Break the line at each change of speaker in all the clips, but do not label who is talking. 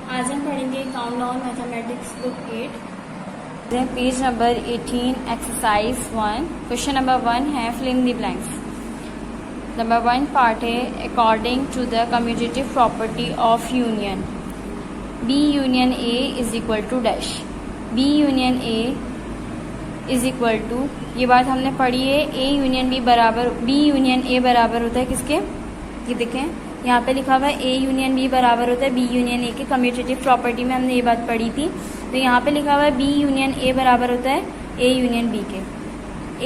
आज हम पढ़ेंगे countdown mathematics book 8 page number 18 exercise 1। Question number 1 है fill in the blanks. Number 1 part है according to the commutative property of union B union A is equal to dash. B union A is equal to, ये बात हमने पढ़ी है, A union B बराबर, B union A बराबर होता है किसके, ये देखें यहाँ पे लिखा हुआ है ए यूनियन बी बराबर होता है बी यूनियन ए के। कम्यूटेटिव प्रॉपर्टी में हमने ये बात पढ़ी थी, तो यहाँ पे लिखा हुआ है बी यूनियन ए बराबर होता है ए यूनियन बी के।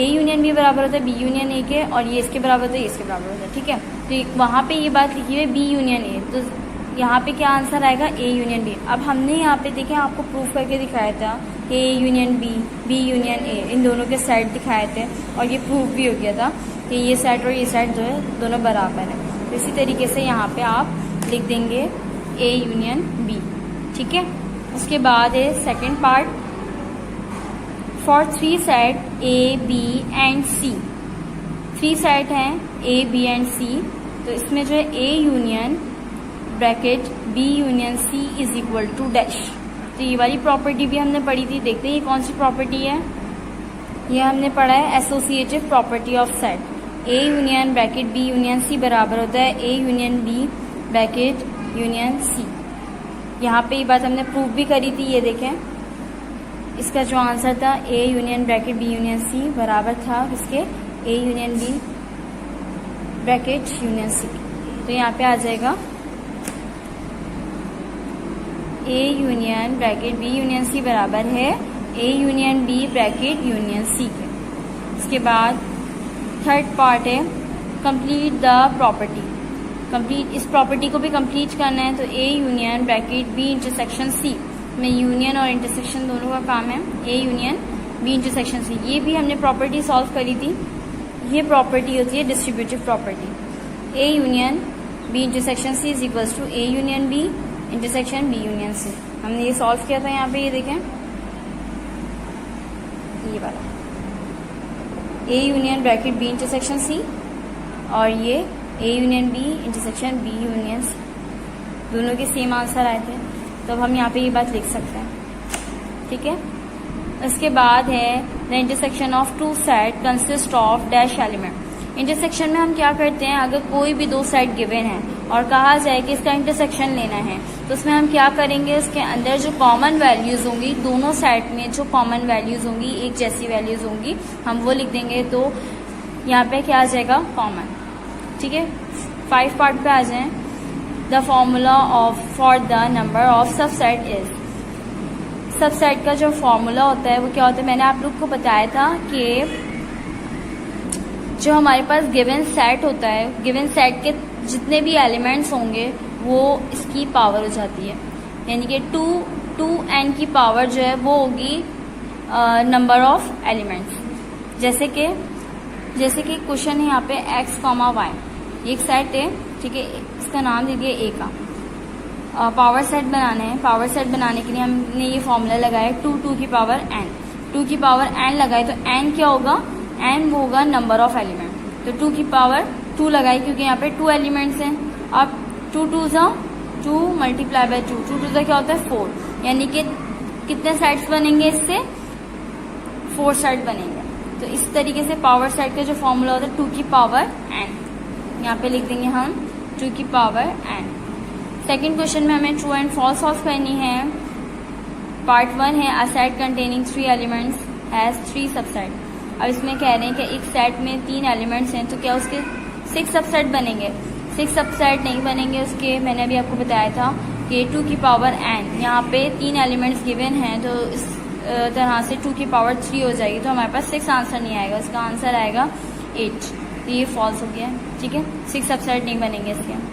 ए यूनियन बी बराबर होता है बी यूनियन ए के, और ये इसके बराबर होता है, ये इसके बराबर होता है, ठीक है। तो वहाँ पे ये बात लिखी हुई है बी यूनियन ए, तो यहाँ पे क्या आंसर आएगा, ए यूनियन बी। अब हमने यहाँ पे देखें, आपको प्रूफ करके दिखाया था कि A union B, B union A, इन दोनों के सेट दिखाए थे, और ये प्रूफ भी हो गया था कि ये सेट और ये सेट जो है दोनों बराबर है। तो इसी तरीके से यहाँ पे आप लिख देंगे ए यूनियन बी, ठीक है। उसके बाद है second part, for three set A B and C. Three set हैं ए बी एंड सी, तो इसमें जो है A union bracket B union C is equal to dash. तो ये वाली प्रॉपर्टी भी हमने पढ़ी थी, देखते हैं ये कौन सी प्रॉपर्टी है। ये हमने पढ़ा है associative property of set. A union bracket B union C बराबर होता है A union B bracket union C. यहाँ पे ये बात हमने प्रूव भी करी थी, ये देखें, इसका जो आंसर था A union bracket B union C बराबर था किसके, A union B bracket union C. तो यहाँ पे आ जाएगा A union bracket B union C बराबर है A union B bracket union C के। इसके बाद थर्ड पार्ट है कंप्लीट द प्रॉपर्टी। कंप्लीट, इस प्रॉपर्टी को भी कंप्लीट करना है, तो A union bracket B intersection C में यूनियन और इंटरसेक्शन दोनों का काम है, A union B intersection C. ये भी हमने प्रॉपर्टी सॉल्व करी थी, ये प्रॉपर्टी होती है distributive property. A union B intersection C is equals to A union B intersection B union C. हमने ये सॉल्व किया था, यहाँ पे ये देखें, ये वाला A union bracket B intersection C, और ये A union B intersection B union C, दोनों के सेम आंसर आए थे। तो अब हम यहाँ पे ये बात लिख सकते हैं, ठीक है। इसके बाद है the intersection of two set consist of dash element. Intersection में हम क्या करते हैं, अगर कोई भी दो सेट गिवन है और कहा जाए कि इसका इंटरसेक्शन लेना है, तो उसमें हम क्या करेंगे, उसके अंदर जो कॉमन वैल्यूज होंगी, दोनों सेट में जो कॉमन वैल्यूज होंगी, एक जैसी वैल्यूज होंगी, हम वो लिख देंगे। तो यहाँ पे क्या आ जाएगा, कॉमन, ठीक है। 5 पार्ट पे आ जाएं। The formula of for the number of subset is. Subset का जो फॉर्मूला होता है वो क्या होता है, मैंने आप लोग को बताया था कि जो हमारे पास गिवन सेट होता है, गिवन सेट के जितने भी एलिमेंट्स होंगे वो इसकी पावर हो जाती है, यानी कि 2n की पावर जो है वो होगी नंबर ऑफ एलिमेंट्स। जैसे कि क्वेश्चन है यहाँ पे x, y, एक सेट है, ठीक है, इसका नाम दे दिया a का। पावर सेट बनाना है, पावर सेट बनाने के लिए हमने ये फॉर्मूला लगाया 2 की पावर n। 2 की पावर n लगाए तो n क्या होगा, n वो होगा नंबर ऑफ एलिमेंट। तो 2 की पावर 2 लगाई, क्योंकि यहाँ पे 2 एलिमेंट्स हैं। अब 2 2 मल्टीप्लाई बाय 2, 2 2 क्या होता है 4, यानी कि कितने सेट्स बनेंगे इससे, 4 सेट बनेंगे। तो इस तरीके से पावर सेट का जो फॉर्मूला होता है 2 की पावर n, यहाँ पे लिख देंगे हम 2 की पावर n। सेकेंड क्वेश्चन में हमें ट्रू एंड फॉल्स सॉल्व करनी है। पार्ट 1 है a set containing 3 elements has 3 subset. अब इसमें कह रहे हैं कि एक सेट में 3 एलिमेंट्स हैं, तो क्या उसके 6 सबसेट बनेंगे, 6 सबसेट नहीं बनेंगे उसके। मैंने अभी आपको बताया था कि 2 की पावर n, यहाँ पे 3 एलिमेंट्स गिवन हैं, तो इस तरह से 2 की पावर 3 हो जाएगी, तो हमारे पास 6 आंसर नहीं आएगा, उसका आंसर आएगा 8। तो ये फॉल्स हो गया, ठीक है, 6 सबसेट नहीं बनेंगे इसके।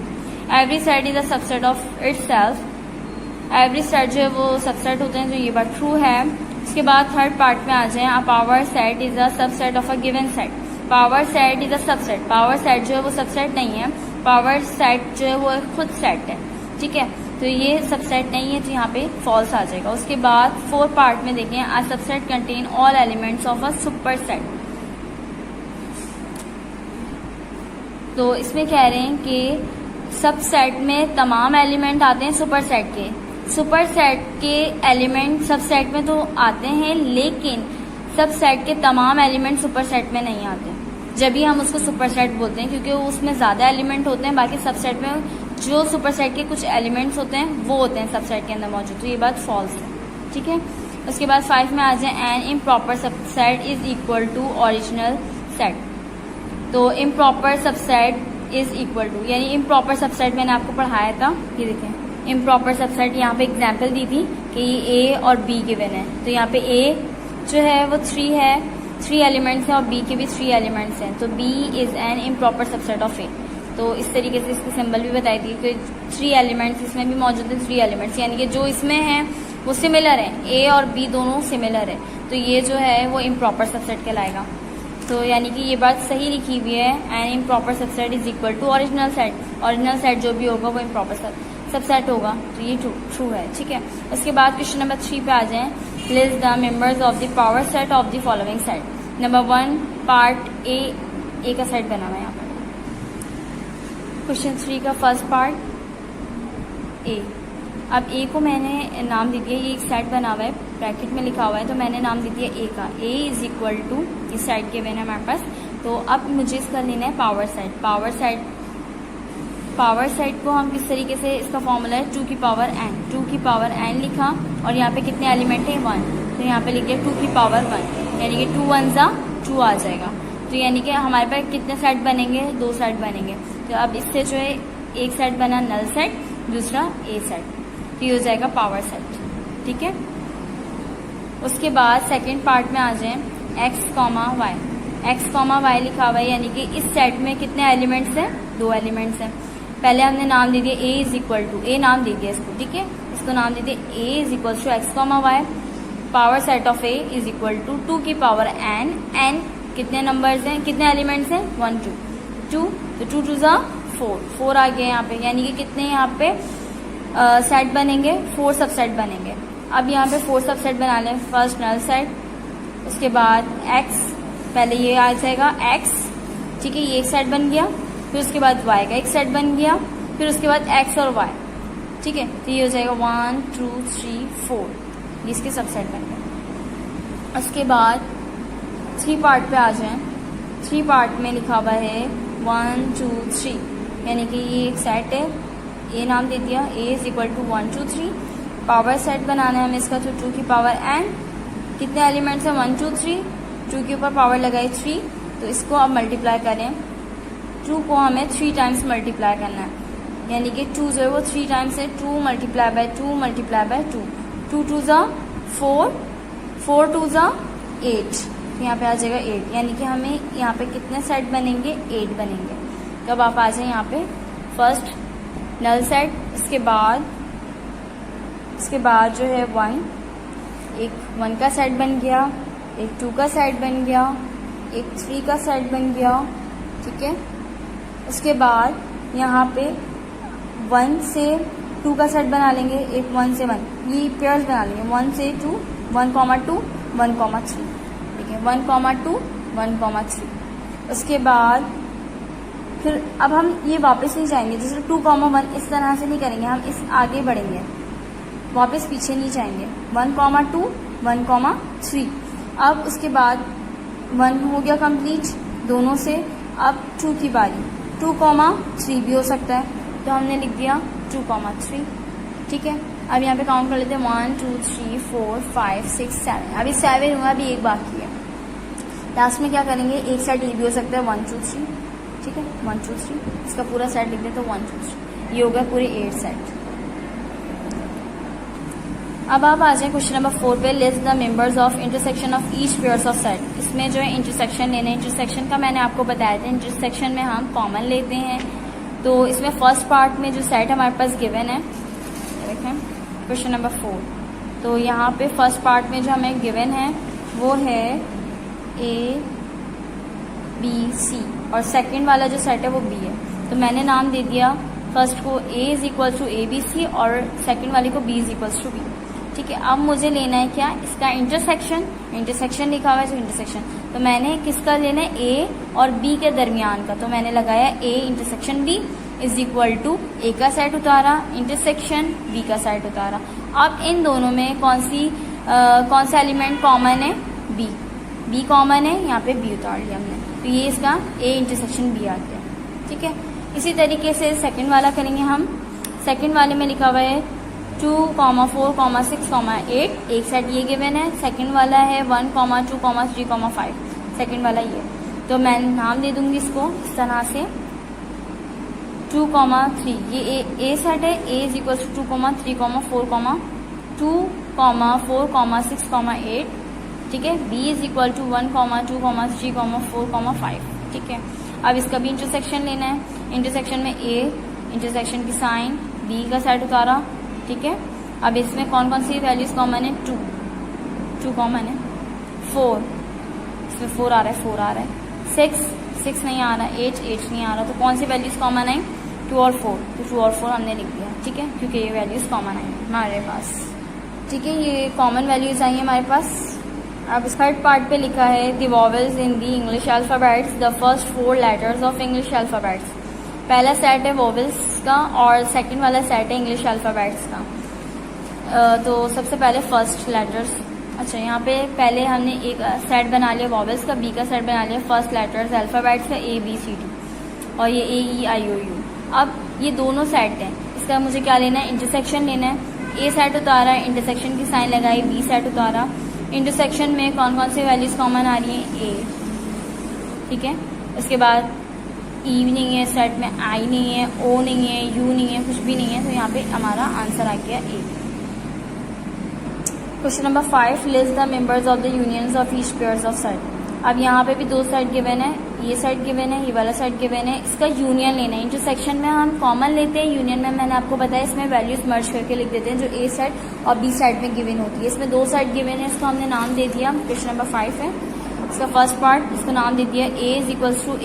Every set is a subset of itself. Every set जो है वो सबसेट होते हैं, तो ये बात ट्रू है। इसके बाद थर्ड पार्ट में आ जाएं। A power set is a subset of a given set. Power set is a subset, power set जो है वो सबसेट नहीं है, पावर सेट जो है वो खुद सेट है, ठीक है। तो ये सबसेट नहीं है, तो यहाँ पे फॉल्स आ जाएगा। उसके बाद फोर्थ पार्ट में देखें, a subset contain all elements of a super set. तो इसमें कह रहे हैं कि सब सेट में तमाम एलिमेंट आते हैं सुपर सेट के, सुपर सेट के एलिमेंट सब सेट में तो आते हैं, लेकिन सब सेट के तमाम एलिमेंट सुपर सेट में नहीं आते। जब भी हम उसको सुपर सेट बोलते हैं क्योंकि उसमें ज्यादा एलिमेंट होते हैं, बाकी सब सेट में जो सुपर सेट के कुछ एलिमेंट्स होते हैं वो होते हैं सब सेट के अंदर मौजूद। तो ये बात फॉल्स है, ठीक है। उसके बाद 5 में आ जाए, an improper subset is equal to original set. तो improper subset is equal to, यानी इम्प्रॉपर सबसेट मैंने आपको पढ़ाया था, ये देखें इम्प्रॉपर सबसेट, यहाँ पे एग्जाम्पल दी थी कि ये ए और बी गिवन है। तो यहाँ पे ए जो है वो 3 है, 3 एलिमेंट्स हैं, और बी के भी 3 एलिमेंट्स हैं। तो B is an improper subset of A. तो इस तरीके से इसकी सिंबल भी बताई थी कि 3 एलिमेंट्स इसमें भी मौजूद है, 3 एलिमेंट्स, यानी कि जो इसमें है वो सिमिलर है, ए और बी दोनों सिमिलर है। तो ये जो है वो इम्प्रॉपर सबसेट कहलाएगा। तो यानी कि ये बात सही लिखी हुई है, an improper subset is equal to original set. Original set जो भी होगा वो इम्प्रॉपर सबसेट होगा। तो ये ट्रू है, ठीक है। उसके बाद क्वेश्चन नंबर 3 पे आ जाएं, list the members of the power set of the following set. Number 1 part A का सेट बना हुआ है यहाँ पर। क्वेश्चन 3 का फर्स्ट पार्ट ए। अब ए को मैंने नाम दे दिया, ये एक सेट बना हुआ है, ब्रैकेट में लिखा हुआ है, तो मैंने नाम दे दिया ए का। ए इज इक्वल टू, इस सेट के मैंने हमारे पास। तो अब मुझे इसका लेना है पावर सेट। पावर सेट को हम किस तरीके से, इसका फॉर्मूला है 2 की पावर n। 2 की पावर n लिखा, और यहाँ पे कितने एलिमेंट है 1, तो यहाँ पे लिख दिया 2 की पावर 1, यानी कि 2 1 जा 2 आ जाएगा। तो यानी कि हमारे पास कितने सेट बनेंगे, 2 सेट बनेंगे। तो अब इससे जो है एक सेट बना नल सेट, दूसरा ए सेट, तो ये हो जाएगा पावर सेट, ठीक है। उसके बाद सेकेंड पार्ट में आ जाए, x, y। x, y लिखा हुआ है, यानी कि इस सेट में कितने एलिमेंट्स हैं, 2 एलिमेंट्स हैं। पहले हमने नाम दे दिया ए इज इक्वल टू, ए नाम दे दिया इसको, ठीक है। इसको नाम दे दिया A is equal to x, y। Power set of A is equal to 2 की पावर n। n कितने नंबर्स हैं, कितने एलिमेंट्स हैं, 1 2 तो 2 2 जा 4 आ गए यहाँ पे, यानी कि कितने यहाँ पे सेट बनेंगे, 4 सबसेट बनेंगे। अब यहाँ पे 4 सबसेट बना लें। फर्स्ट नल सेट, उसके बाद x, पहले ये आ जाएगा x, ठीक है, ये एक सेट बन गया। फिर उसके बाद y का एक सेट बन गया, फिर उसके बाद x और y, ठीक है। तो ये हो जाएगा 1 2 3 4, ये इसके सबसेट बन गए। उसके बाद 3 पार्ट पे आ जाएं। 3 पार्ट में लिखा हुआ है 1 2 3, यानी कि ये एक सेट है, ए नाम दे दिया, A is equal to 1 2 3। Power set बनाना है हमें इसका, तो 2 की पावर n, कितने एलिमेंट्स हैं 1 2 3, 2 के ऊपर पावर लगाई 3, तो इसको अब मल्टीप्लाई करें। 2 को हमें 3 टाइम्स मल्टीप्लाई करना है, यानी कि 2 जो है वो 3 टाइम्स है, 2 मल्टीप्लाई बाय 2 मल्टीप्लाई बाय 2, 2 2 जा 4, 4 2 जा 8, यहाँ पे आ जाएगा 8, यानी कि हमें यहाँ पे कितने सेट बनेंगे, 8 बनेंगे। तो अब आप आ जाए यहाँ पे फर्स्ट नल सेट, इसके बाद जो है 1, एक 1 का सेट बन गया, एक 2 का सेट बन गया, एक 3 का सेट बन गया, ठीक है। उसके बाद यहाँ पे 1 से 2 का सेट बना लेंगे, एक 1 से 1, ये पेयर्स बना लेंगे, 1 से 2 1 2 1 3, ठीक है, 1 2 1 3। उसके बाद फिर अब हम ये वापस नहीं जाएंगे, जैसे 2 1 इस तरह से नहीं करेंगे, हम इस आगे बढ़ेंगे, वापस पीछे नहीं जाएंगे। 1 2 1 3। अब उसके बाद 1 हो गया कंप्लीट दोनों से। अब 2 की बारी, 2 3 भी हो सकता है, तो हमने लिख दिया 2 3, ठीक है। अब यहाँ पे काउंट कर लेते हैं 1 2 3 4 5 6 7, अभी 7 हुआ, अभी एक बाकी है। लास्ट में क्या करेंगे, एक सेट ये भी हो सकता है 1 2 3, ठीक है, 1 2 3, इसका पूरा सेट लिख देते तो 1 2 3, ये हो गया पूरे 8 सेट। अब आप आ जाए क्वेश्चन नंबर 4 पे, list the members of intersection of each pairs of set. इसमें जो है इंटरसेक्शन लेने, इंटरसेक्शन का मैंने आपको बताया था, इंटरसेक्शन में हम कॉमन लेते हैं। तो इसमें फर्स्ट पार्ट में जो सेट हमारे पास गिवन है, देखें क्वेश्चन नंबर 4, तो यहाँ पे फर्स्ट पार्ट में जो हमें गिवन है वो है A B C, और सेकंड वाला जो सेट है वो B है। तो मैंने नाम दे दिया फर्स्ट को A is equal to ABC, और सेकंड वाले को B is equal to B, ठीक है। अब मुझे लेना है क्या, इसका इंटरसेक्शन लिखा हुआ है, जो इंटरसेक्शन, तो मैंने किसका लेना है, A और B के दरमियान का, तो मैंने लगाया A intersection B is equal to A का सेट उतारा, इंटरसेक्शन B का सेट उतारा, अब इन दोनों में कौन सा एलिमेंट कॉमन है? बी कॉमन है, यहाँ पे बी उतार लिया हमने, तो ये इसका ए इंटरसेक्शन बी आ गया। ठीक है, इसी तरीके से सेकंड वाला करेंगे हम। सेकंड वाले में लिखा हुआ है 2, 4, 6, 8, एक सेट ये गिवन है। सेकंड वाला है 1, 2, 3, 5, सेकंड वाला ये, तो मैं नाम दे दूंगी इसको इस तरह से 2, 3, ये ए सेट है। ए इज इक्वल टू 2, 3, 4, 2, 4, 6, 8। ठीक है, बी इज इक्वल टू 1, 2, 3, 4, 5। ठीक है, अब इसका भी इंटरसेक्शन लेना है। इंटरसेक्शन में ए इंटरसेक्शन की साइन, बी का सेट उतारा। ठीक है, अब इसमें कौन कौन सी वैल्यूज कॉमन है? 2 कॉमन है, 4 इसमें 4 आ रहा है, 4 आ रहा है, 6 नहीं आ रहा, 8 नहीं आ रहा, तो कौन सी वैल्यूज कॉमन आई? 2 और 4, तो 2 और 4 हमने लिख दिया। ठीक है, क्योंकि ये वैल्यूज कॉमन आई हमारे पास। ठीक है, ये कॉमन वैल्यूज आई है हमारे पास। अब थर्ड पार्ट पे लिखा है the vowels in the English alphabets, the first 4 letters of English alphabets. पहला सेट है वॉवेल्स का और सेकंड वाला सेट है इंग्लिश अल्फाबेट्स का। तो सबसे पहले फर्स्ट लेटर्स। अच्छा, यहाँ पे पहले हमने एक सेट बना लिया वॉवेल्स का, बी का सेट बना लिया फर्स्ट लेटर्स अल्फाबेट्स का ABCD, और ये AEIOU। अब ये दोनों सेट हैं, इसका मुझे क्या लेना है? इंटरसेक्शन लेना है। ए सेट उतारा, इंटरसेक्शन की साइन लगाई, बी सेट उतारा। इंटरसेक्शन में कौन कौन सी वैल्यूज कॉमन आ रही हैं? ए। ठीक है, उसके बाद ई नहीं है सेट में, आई नहीं है, ओ नहीं है, यू नहीं है, कुछ भी नहीं है, तो यहाँ पे हमारा आंसर आ गया A. Question number 5, list the members of the unions of each pairs of set. अब यहाँ पे भी 2 सेट गिवन है, ये सेट गिवन है, ये वाला सेट गिवन है, इसका यूनियन लेना है। इंटरसेक्शन में हम कॉमन लेते हैं, यूनियन में मैंने आपको बताया इसमें वैल्यूज मर्ज करके लिख देते हैं जो ए सेट और बी सेट में गिवन होती है। इसमें 2 सेट गिवन है, इसको हमने नाम दे दिया। क्वेश्चन नंबर 5 है, इसका फर्स्ट पार्ट, इसको नाम दे दिया A is equals to A,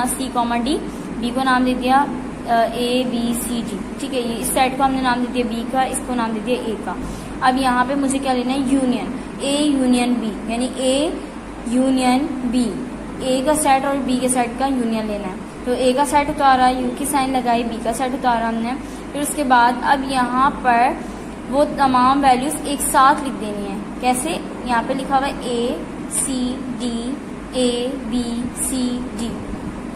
C, D। B को नाम दे दिया ABCD। ठीक है, ये इस सेट को हमने नाम दे दिया बी का, इसको नाम दे दिया ए का। अब यहाँ पे मुझे क्या लेना है? यूनियन, ए यूनियन बी, यानी ए यूनियन बी, ए का सेट और बी के सेट का यूनियन लेना है। तो ए का सेट उतारा, यू की साइन लगाई, बी का सेट उतारा हमने। फिर उसके बाद अब यहाँ पर वो तमाम वैल्यूज एक साथ लिख देनी है। कैसे? यहाँ पे लिखा हुआ है ACD, ABCD,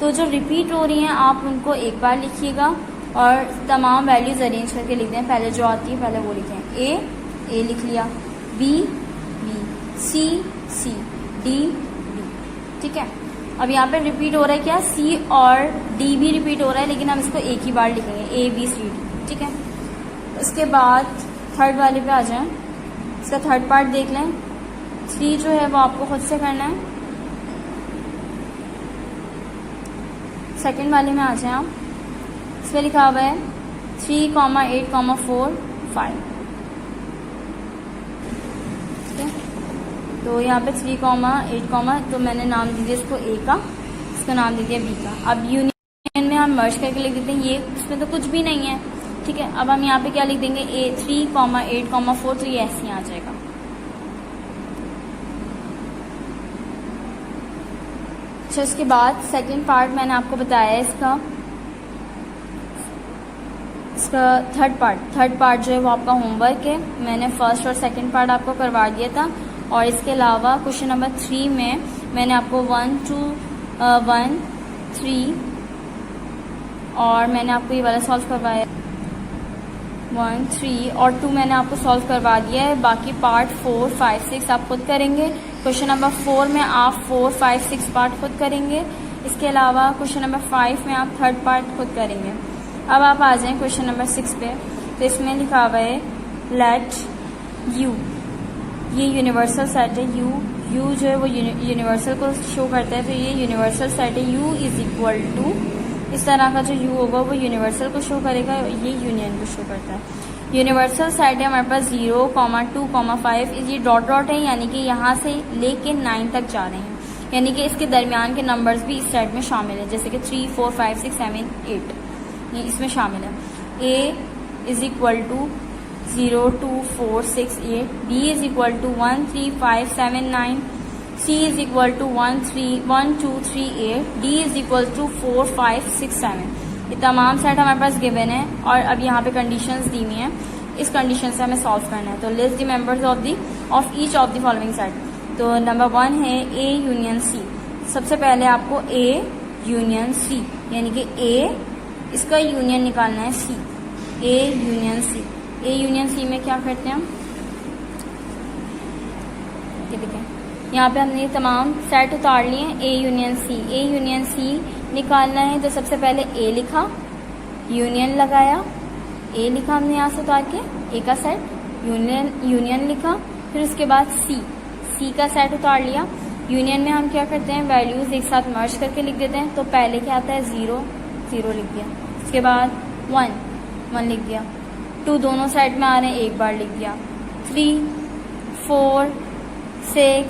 तो जो रिपीट हो रही हैं आप उनको एक बार लिखिएगा और तमाम वैल्यूज अरेंज करके लिख दें। पहले जो आती है पहले वो लिखें। ए लिख लिया, बी, सी, डी। ठीक है, अब यहाँ पे रिपीट हो रहा है क्या? सी और डी भी रिपीट हो रहा है, लेकिन हम इसको एक ही बार लिखेंगे, ABCD। ठीक है, उसके बाद थर्ड वाले पे आ जाएं, इसका थर्ड पार्ट देख लें। 3 जो है वो आपको खुद से करना है। सेकंड वाले में आ जाएं आप, इसमें लिखा हुआ है 3, 8, 4, 5। ठीक है, तो यहाँ पे 3, 8, तो मैंने नाम दे दिया इसको ए का, इसका नाम दे दिया बी का। अब यूनियन में हम मर्ज करके लिख देते हैं, ये इसमें तो कुछ भी नहीं है। ठीक है, अब हम यहाँ पे क्या लिख देंगे? 3, 8, 4, तो ये ऐसे ही आ जाएगा। अच्छा, इसके बाद सेकंड पार्ट मैंने आपको बताया है इसका थर्ड पार्ट जो है वो आपका होमवर्क है। मैंने फर्स्ट और सेकंड पार्ट आपको करवा दिया था, और इसके अलावा क्वेश्चन नंबर 3 में मैंने आपको 1, 3 और मैंने आपको ये वाला सॉल्व करवाया 1, 3 और 2 मैंने आपको सॉल्व करवा दिया है। बाकी पार्ट 4, 5, 6 आप खुद करेंगे। क्वेश्चन नंबर 4 में आप 4, 5, 6 पार्ट खुद करेंगे। इसके अलावा क्वेश्चन नंबर 5 में आप थर्ड पार्ट खुद करेंगे। अब आप आ जाएं क्वेश्चन नंबर 6 पे, तो इसमें लिखा हुआ है लेट यू, ये यूनिवर्सल सेट है। यू जो है वो यूनिवर्सल को शो करता है, तो ये यूनिवर्सल सेट है। यू इज इक्वल टू, इस तरह का जो यू होगा वो यूनिवर्सल को शो करेगा, ये यूनियन को शो करता है। यूनिवर्सल सेट है हमारे पास 0, 2, 5, ये डॉट है, यानी कि यहाँ से लेके 9 तक जा रहे हैं, यानी कि इसके दरमियान के नंबर्स भी इस सेट में शामिल है, जैसे कि 3, 4, 5, 6, 7, 8 ये इसमें शामिल है। A is equal to 0, 2, 4, 6, 8, B is equal to 1, 3, 5, 7, 9, C is equal to 1, 2, 3, 8, D is equal to 4, 5, 6, 7। ये तमाम सेट हमारे पास गिवन है, और अब यहाँ पे कंडीशंस दी हुई हैं इस कंडीशन से हमें सॉल्व करना है। तो list the members of each of the following set. तो नंबर 1 है ए यूनियन सी। सबसे पहले आपको ए यूनियन सी यानी कि ए इसका यूनियन निकालना है सी। A union C, A union C में क्या करते हैं हम, ये देखें यहाँ पे हमने तमाम सेट उतार लिए हैं। A union C, A union C निकालना है तो सबसे पहले ए लिखा, यूनियन लगाया, ए लिखा हमने यहाँ से उतार के ए का सेट, यूनियन लिखा, फिर उसके बाद सी का सेट उतार लिया। यूनियन में हम क्या करते हैं, वैल्यूज एक साथ मर्ज करके लिख देते हैं। तो पहले क्या आता है 0 लिख दिया, उसके बाद 1 लिख दिया, 2 दोनों साइड में आ रहे हैं एक बार लिख दिया, 3 4 6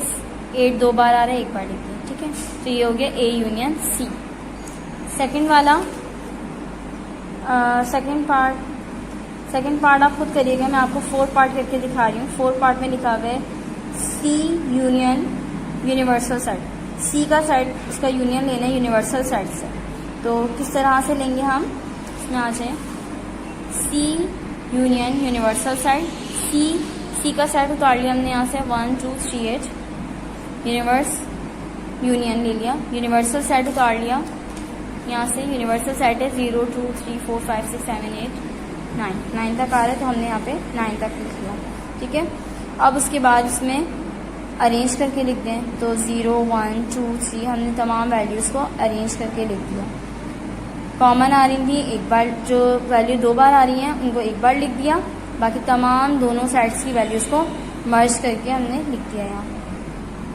8 2 बार आ रहे हैं एक बार लिख दिया। ठीक है, तो ये हो गया ए यूनियन सी। सेकंड वाला सेकंड पार्ट आप खुद करिएगा, मैं आपको 4 पार्ट करके दिखा रही हूँ। 4 पार्ट में लिखा हुआ है सी यूनियन यूनिवर्सल सेट। सी का सेट उसका यूनियन लेना है यूनिवर्सल सेट से। तो किस तरह से लेंगे हम, इसमें आ जाए सी यूनियन यूनिवर्सल सेट। सी का सेट उतार लिया हमने यहाँ से 1 2 3 8, यूनियन ले लिया, यूनिवर्सल सेट उतार लिया यहाँ से, यूनिवर्सल सेट है 0 2 3 4 5 6 7 8 9 तक आ रहा है तो हमने यहाँ पे 9 तक लिख लिया। ठीक है, अब उसके बाद इसमें अरेंज करके लिख दें तो 0 1 2 3 हमने तमाम वैल्यूज़ को अरेंज करके लिख दिया। कॉमन आ रही थी एक बार, जो वैल्यू 2 बार आ रही हैं उनको एक बार लिख दिया, बाकी तमाम दोनों साइड्स की वैल्यूज़ को मर्ज करके हमने लिख दिया यहाँ।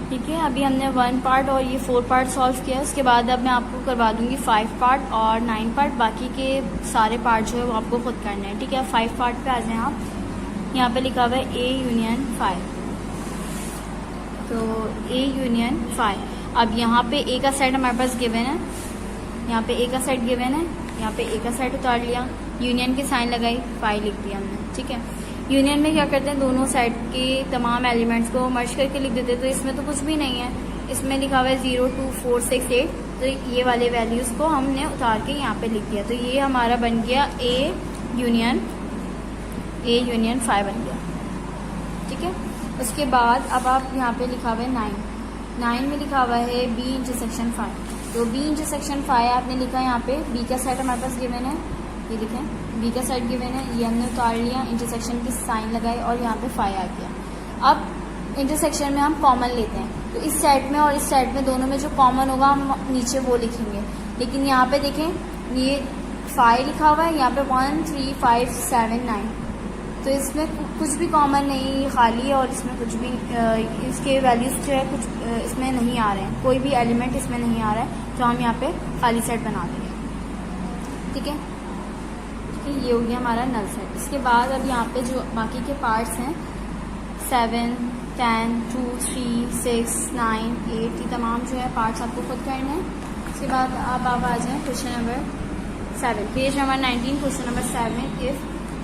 ठीक है, अभी हमने 1 पार्ट और ये 4 पार्ट सॉल्व किया। उसके बाद अब मैं आपको करवा दूंगी 5 पार्ट और 9 पार्ट, बाकी के सारे पार्ट जो है वो आपको खुद करना है। ठीक है, 5 पार्ट पे आ जाएं आप। यहाँ पे लिखा हुआ है ए यूनियन 5, तो ए यूनियन 5। अब यहाँ पे ए का सेट हमारे पास गिवन है, यहाँ पे ए का सेट गिवन है, यहाँ पे ए का सेट उतार लिया, यूनियन की साइन लगाई, 5 लिख दिया हमने। ठीक है, यूनियन में क्या करते हैं, दोनों साइड के तमाम एलिमेंट्स को मर्ज करके लिख देते हैं। तो इसमें तो कुछ भी नहीं है, इसमें लिखा हुआ है 0 2 4 6 8, तो ये वाले वैल्यूज़ को हमने उतार के यहाँ पे लिख दिया। तो ये हमारा बन गया ए यूनियन 5 बन गया। ठीक है, उसके बाद अब आप यहाँ पे लिखा हुआ है 9 में लिखा हुआ है बी इंटरसेक्शन 5। तो बी इंटरसेक्शन 5 आपने लिखा है यहाँ पे, बी का सेट हमारे पास गिवन है, ये देखें बी का सेट गिवन है, ये हमने उतार लिया, इंटरसेक्शन की साइन लगाई और यहाँ पे 5 आ गया। अब इंटरसेक्शन में हम कॉमन लेते हैं, तो इस सेट में और इस सेट में दोनों में जो कॉमन होगा हम नीचे वो लिखेंगे। लेकिन यहाँ पे देखें ये 5 लिखा हुआ है, यहाँ पे 1 3 5 7 9, तो इसमें कुछ भी कॉमन नहीं, खाली है और इसमें कुछ भी इसके वैल्यूज जो है कुछ इसमें नहीं आ रहे हैं, कोई भी एलिमेंट इसमें नहीं आ रहा है, तो हम यहाँ पे खाली सेट बना देंगे। ठीक है, ये हो गया हमारा नल सेट। इसके बाद अब यहाँ पे जो बाकी के पार्ट्स हैं 7 10 2 3 6 9 8, ये तमाम जो है पार्ट्स आपको खुद करने हैं। उसके बाद अब आप आ जाएँ question number 7, page number 19, question number 7। If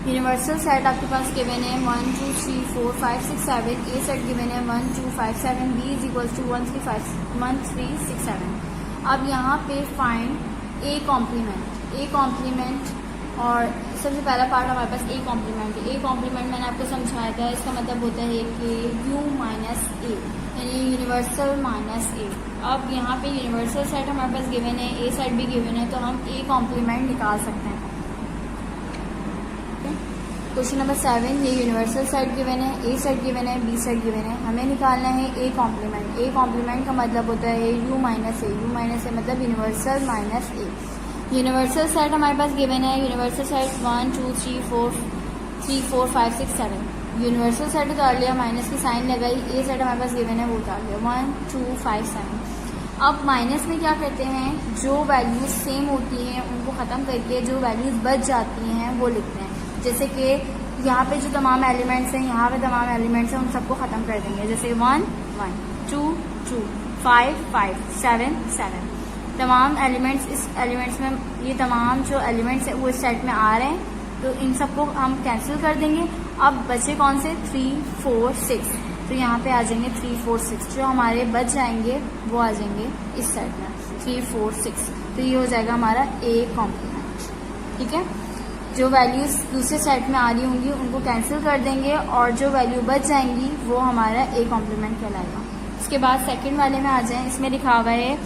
universal set आपके पास गिवन है 1 2 3 4 5 6 7, ए सेट गिवन है 1 2 5 7, बी इज इक्वल टू 1 3 5 1 3 6 7। अब यहाँ पे फाइंड ए कॉम्प्लीमेंट, और सबसे पहला पार्ट हमारे पास ए कॉम्प्लीमेंट है। ए कॉम्प्लीमेंट मैंने आपको समझाया था, इसका मतलब होता है कि यू माइनस ए यानी यूनिवर्सल माइनस ए। अब यहाँ पे यूनिवर्सल सेट हमारे पास गिवन है, ए सेट भी गिवन है, तो हम ए कॉम्प्लीमेंट निकाल सकते हैं। क्वेश्चन नंबर 7, ये यूनिवर्सल सेट गिवन है, ए सेट गिवन है, बी सेट गिवन है, हमें निकालना है ए कॉम्प्लीमेंट। ए कॉम्प्लीमेंट का मतलब होता है यू माइनस ए मतलब यूनिवर्सल माइनस ए। यूनिवर्सल सेट हमारे पास गिवन है, यूनिवर्सल सेट 1 2 3 4 5 6 7, यूनिवर्सल सेट उतार लिया, माइनस की साइन लगाई, ए सेट हमारे पास गिवन है वो उतार लिया 1 2 5 7। अब माइनस में क्या करते हैं, जो वैल्यूज सेम होती हैं उनको ख़त्म करके जो वैल्यूज बच जाती हैं वो लिखते हैं। जैसे कि यहाँ पे जो तमाम एलिमेंट्स हैं, यहाँ पे तमाम एलिमेंट्स हैं, उन सबको ख़त्म कर देंगे। जैसे 1 1 2 2 5 5 7 7, तमाम एलिमेंट्स इस एलिमेंट्स में, ये तमाम जो एलिमेंट्स हैं वो इस सेट में आ रहे हैं, तो इन सबको हम कैंसिल कर देंगे। अब बचे कौन से, 3 4 6, तो यहाँ पे आ जाएंगे 3 4 6, जो हमारे बच जाएंगे वो आ जाएंगे इस सेट में 3 4 6, तो ये हो जाएगा हमारा ए कॉम्प्लीमेंट। ठीक है, जो वैल्यूज़ दूसरे सेट में आ रही होंगी उनको कैंसिल कर देंगे और जो वैल्यू बच जाएंगी वो हमारा ए कॉम्प्लीमेंट कहलाएगा। उसके बाद सेकंड वाले में आ जाएं, इसमें लिखा हुआ है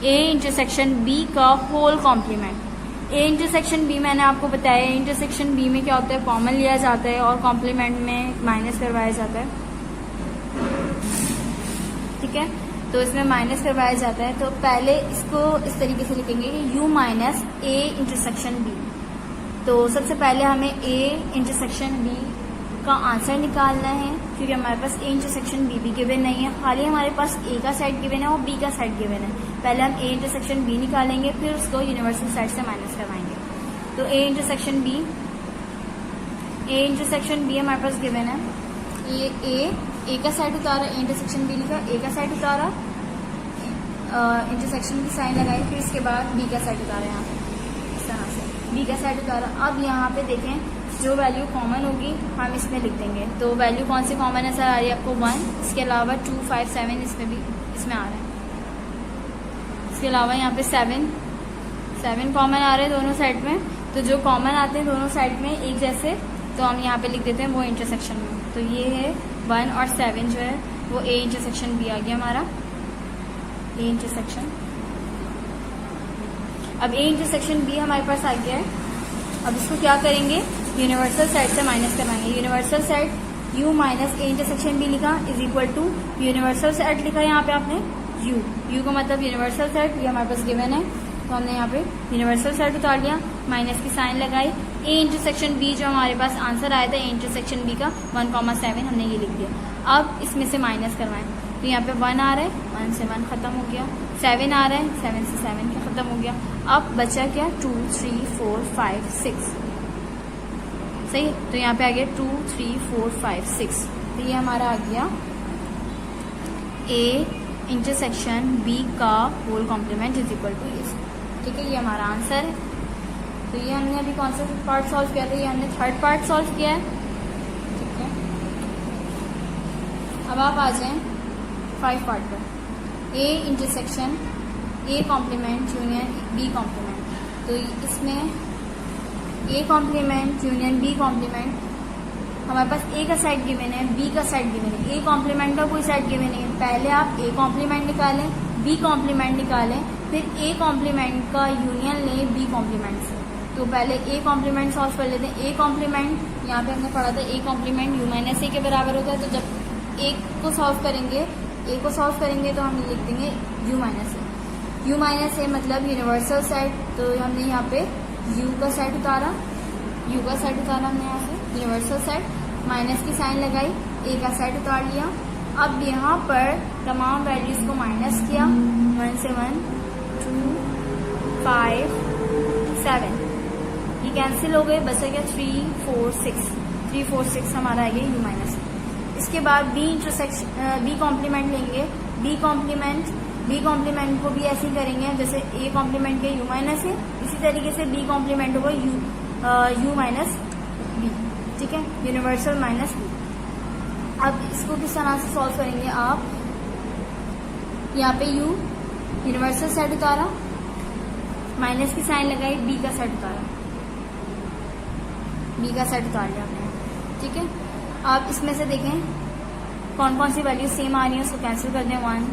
ए इंटरसेक्शन बी का whole complement. A intersection B मैंने आपको बताया, ए इंटरसेक्शन बी में क्या होता है, कॉमन लिया जाता है और कॉम्प्लीमेंट में माइनस करवाया जाता है। ठीक है, तो इसमें माइनस करवाया जाता है। तो पहले इसको इस तरीके से लिखेंगे कि u minus A intersection B. तो सबसे पहले हमें ए इंटरसेक्शन बी का आंसर निकालना है, क्योंकि हमारे पास ए इंटरसेक्शन बी भी गिवन नहीं है, खाली हमारे पास ए का सेट गिवन है और बी का सेट गिवन है। पहले हम ए इंटरसेक्शन बी निकालेंगे, फिर उसको यूनिवर्सल सेट से माइनस करवाएंगे। तो ए इंटरसेक्शन बी हमारे पास गिवन है। ये ए का सेट उतारा, ए इंटरसेक्शन बी लिखा, ए का सेट उतारा, इंटरसेक्शन की साइन लगाई, फिर इसके बाद बी का सेट उतारा, यहाँ इस तरह से बी का सेट उतारा। अब यहाँ पे देखें जो वैल्यू कॉमन होगी हम इसमें लिख देंगे। तो वैल्यू कौन सी कॉमन है सर, आ रही है आपको 1, इसके अलावा 2, 5, 7 इसमें आ रहा है। इसके अलावा यहाँ पे 7 कॉमन आ रहे हैं दोनों साइड में। तो जो कॉमन आते हैं दोनों साइड में एक जैसे, तो हम यहाँ पे लिख देते हैं वो इंटरसेक्शन में। तो ये है 1 और 7 जो है वो ए इंटरसेक्शन बी आ गया हमारा, ए इंटरसेक्शन। अब ए इंटरसेक्शन बी हमारे पास आ गया है। अब इसको क्या करेंगे, यूनिवर्सल सेट से माइनस करवाएंगे। Universal set u minus A intersection B लिखा is equal to universal set लिखा यहाँ पे आपने u का मतलब यूनिवर्सल सेट, ये हमारे पास गिवन है, तो हमने यहाँ पे यूनिवर्सल सेट उतार लिया, माइनस की साइन लगाई। ए इंटरसेक्शन बी जो हमारे पास आंसर आया था ए इंटरसेक्शन बी का 1,7 हमने ये लिख दिया। अब इसमें से माइनस करवाएं, तो यहाँ पे 1 आ रहा है, 1 से 1 खत्म हो गया, 7 आ रहा है, 7 से 7 का खत्म हो गया। अब बचा क्या, 2, 3, 4, 5, 6, सही। तो यहाँ पे आ गया 2, 3, 4, 5, 6। तो ये हमारा आ गया ए इंटरसेक्शन बी का whole complement is equal to इस। ठीक है, ये हमारा आंसर है। तो ये हमने अभी कौन सा पार्ट सॉल्व किया था, ये हमने थर्ड पार्ट सॉल्व किया है। ठीक है, अब आप आ जाएं 5 पार्ट पर। A intersection A complement union B complement. तो इसमें A complement union B complement, हमारे पास ए का सेट गिवन है, बी का सेट गिवन है, ए कॉम्प्लीमेंट का कोई सेट गिवन नहीं है। पहले आप ए कॉम्प्लीमेंट निकालें, बी कॉम्प्लीमेंट निकालें, फिर ए कॉम्प्लीमेंट का यूनियन लें बी कॉम्प्लीमेंट से। तो पहले ए कॉम्प्लीमेंट सॉल्व कर लेते हैं। ए कॉम्प्लीमेंट यहाँ पे हमने पढ़ा था ए कॉम्प्लीमेंट u माइनस ए के बराबर होता है। तो जब ए को सॉल्व करेंगे तो हम लिख देंगे u माइनस ए। u माइनस ए मतलब यूनिवर्सल सेट, तो हमने यहाँ पे u का सेट उतारा, हमने यहाँ से यूनिवर्सल सेट, माइनस की साइन लगाई, a का सेट उतार लिया। अब यहाँ पर तमाम वैल्यूज को माइनस किया, 1 से 1, 2, 5, 7, ये कैंसिल हो गए, बचा गया 3, 4, 6 हमारा आ गया u माइनस। इसके बाद बी कॉम्प्लीमेंट लेंगे। बी कॉम्प्लीमेंट को भी ऐसे ही करेंगे जैसे ए कॉम्प्लीमेंट के u माइनस है, इसी तरीके से बी कॉम्प्लीमेंट होगा u माइनस बी। ठीक है, यूनिवर्सल माइनस बी। अब इसको किस तरह से सॉल्व करेंगे आप, यहाँ पे u यूनिवर्सल सेट उतारा, माइनस की साइन लगाई, बी का सेट उतार लिया हमने। ठीक है, आप इसमें से देखें कौन कौन सी वैल्यू सेम आ रही है, उसको कैंसिल कर दें। 1,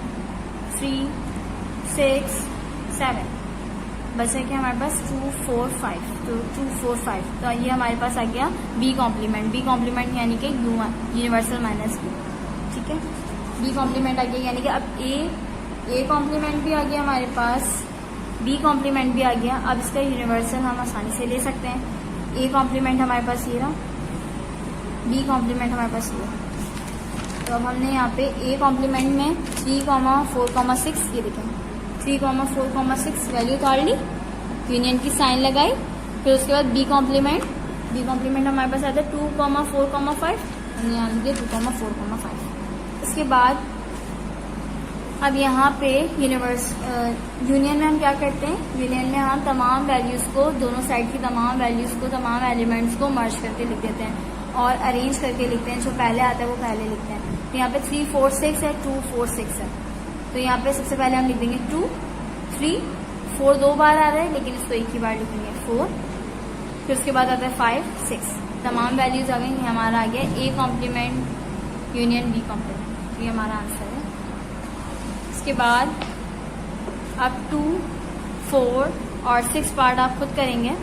3, 6, 7, बचा कि हमारे पास 2, 4, 5, तो 2, 4, 5। तो ये हमारे पास आ गया बी कॉम्प्लीमेंट यानी कि यूनिवर्सल माइनस बी। ठीक है, बी कॉम्प्लीमेंट आ गया, यानी कि अब ए कॉम्प्लीमेंट भी आ गया हमारे पास, बी कॉम्प्लीमेंट भी आ गया। अब इसका यूनिवर्सल हम आसानी से ले सकते हैं। ए कॉम्प्लीमेंट हमारे पास ये रहा, बी कॉम्प्लीमेंट हमारे पास ये। तो अब हमने यहाँ पे ए कॉम्प्लीमेंट में 3,4,6 ये देखें 3,4,6 वैल्यू उतार ली, यूनियन की साइन लगाई, फिर उसके बाद बी कॉम्प्लीमेंट हमारे पास आता है 2,4,5, हमने यहाँ लिया 2,4,5। इसके बाद अब यहाँ पे यूनियन में हम क्या करते हैं, यूनियन में हम तमाम वैल्यूज़ को, दोनों साइड की तमाम वैल्यूज़ को, तमाम एलिमेंट्स को मर्ज करके लिख देते हैं और अरेंज करके लिखते हैं। जो पहले आता है वो पहले लिखते हैं। तो यहाँ पे 3, 4, 6 है, 2, 4, 6 है। तो यहाँ पे सबसे पहले हम लिख देंगे 2, 3, 4 2 बार आ रहा है, लेकिन इसको एक ही बार लिखेंगे 4, फिर उसके बाद आता है 5, 6, तमाम वैल्यूज आ गई। हमारा आ गया A complement union B complement, ये हमारा आंसर है। इसके बाद अब 2, 4 और 6 पार्ट आप खुद करेंगे।